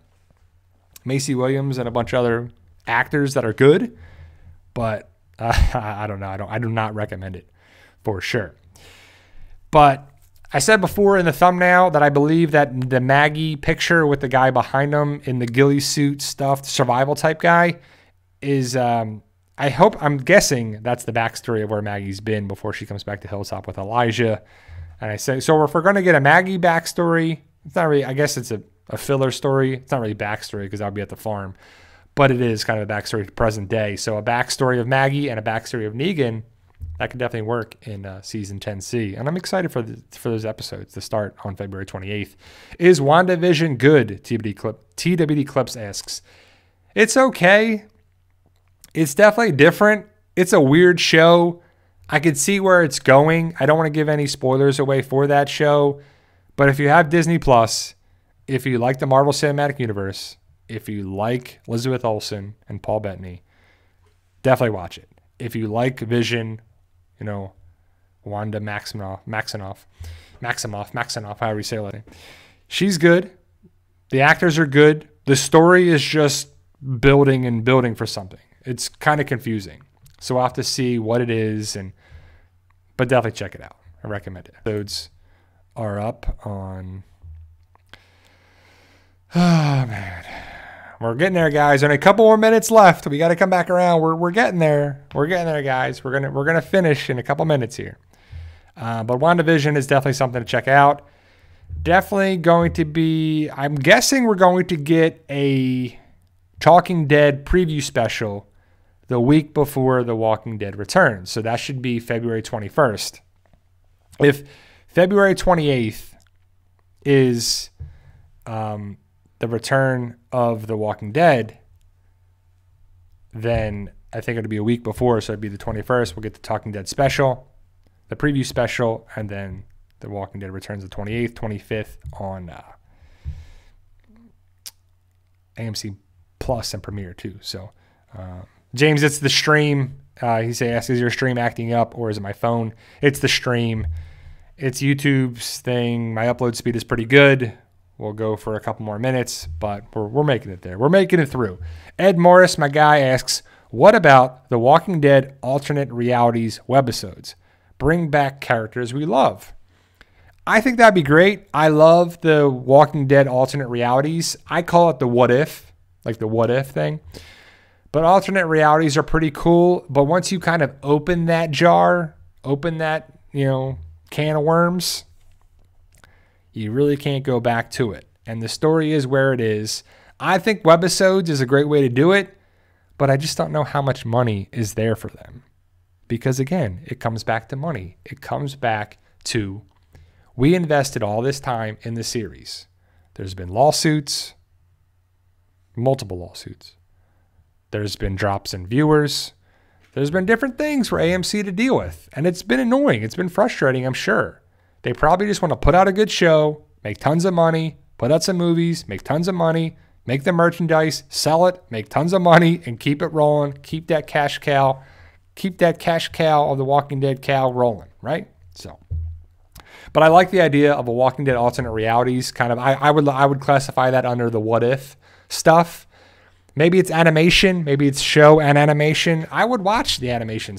Macy Williams and a bunch of other actors that are good, but I don't know. I do not recommend it for sure. But I said before in the thumbnail that I believe that the Maggie picture with the guy behind him in the ghillie suit stuffed survival type guy is, I'm guessing that's the backstory of where Maggie's been before she comes back to Hilltop with Elijah. And I say, so if we're going to get a Maggie backstory, it's not really, I guess it's a filler story. It's not really backstory because I'll be at the farm, but it is kind of a backstory to present day. So a backstory of Maggie and a backstory of Negan, that could definitely work in season 10C. And I'm excited for those episodes to start on February 28th. Is WandaVision good? TWD Clips asks. It's okay. It's definitely different. It's a weird show. I could see where it's going. I don't want to give any spoilers away for that show. But if you have Disney Plus, if you like the Marvel Cinematic Universe, if you like Elizabeth Olsen and Paul Bettany, definitely watch it. If you like Vision, you know, Wanda Maximoff, however you say it. She's good. The actors are good. The story is just building and building for something. It's kind of confusing. So we'll have to see what it is, but definitely check it out. I recommend it. Episodes are up on... Oh, man. We're getting there, guys. Only a couple more minutes left. We got to come back around. We're getting there. We're getting there, guys. We're gonna finish in a couple minutes here. But WandaVision is definitely something to check out. Definitely going to be. I'm guessing we're going to get a Talking Dead preview special the week before The Walking Dead returns. So that should be February 21st. If February 28th is the return of The Walking Dead, then I think it'll be a week before, so it'd be the 21st. We'll get the Talking Dead special, the preview special, and then The Walking Dead returns the 28th, 25th on AMC Plus and Premiere too. So, James, it's the stream. He asks, is your stream acting up or is it my phone? It's the stream. It's YouTube's thing. My upload speed is pretty good. We'll go for a couple more minutes, but we're making it there. We're making it through. Ed Morris, my guy, asks, what about The Walking Dead alternate realities webisodes? Bring back characters we love. I think that'd be great. I love the Walking Dead alternate realities. I call it the what if, like the what if thing. But alternate realities are pretty cool. But once you kind of open that jar, open that, can of worms, you really can't go back to it. And the story is where it is. I think webisodes is a great way to do it, but I just don't know how much money is there for them. Because again, it comes back to money. It comes back to, we invested all this time in the series. There's been lawsuits, multiple lawsuits. There's been drops in viewers. There's been different things for AMC to deal with. And it's been annoying. It's been frustrating, I'm sure. They probably just want to put out a good show, make tons of money, put out some movies, make tons of money, make the merchandise, sell it, make tons of money, and keep it rolling. Keep that cash cow of the Walking Dead cow rolling, right? So, but I like the idea of a Walking Dead alternate realities kind of. I would classify that under the what if stuff. Maybe it's animation, maybe it's show and animation. I would watch the animation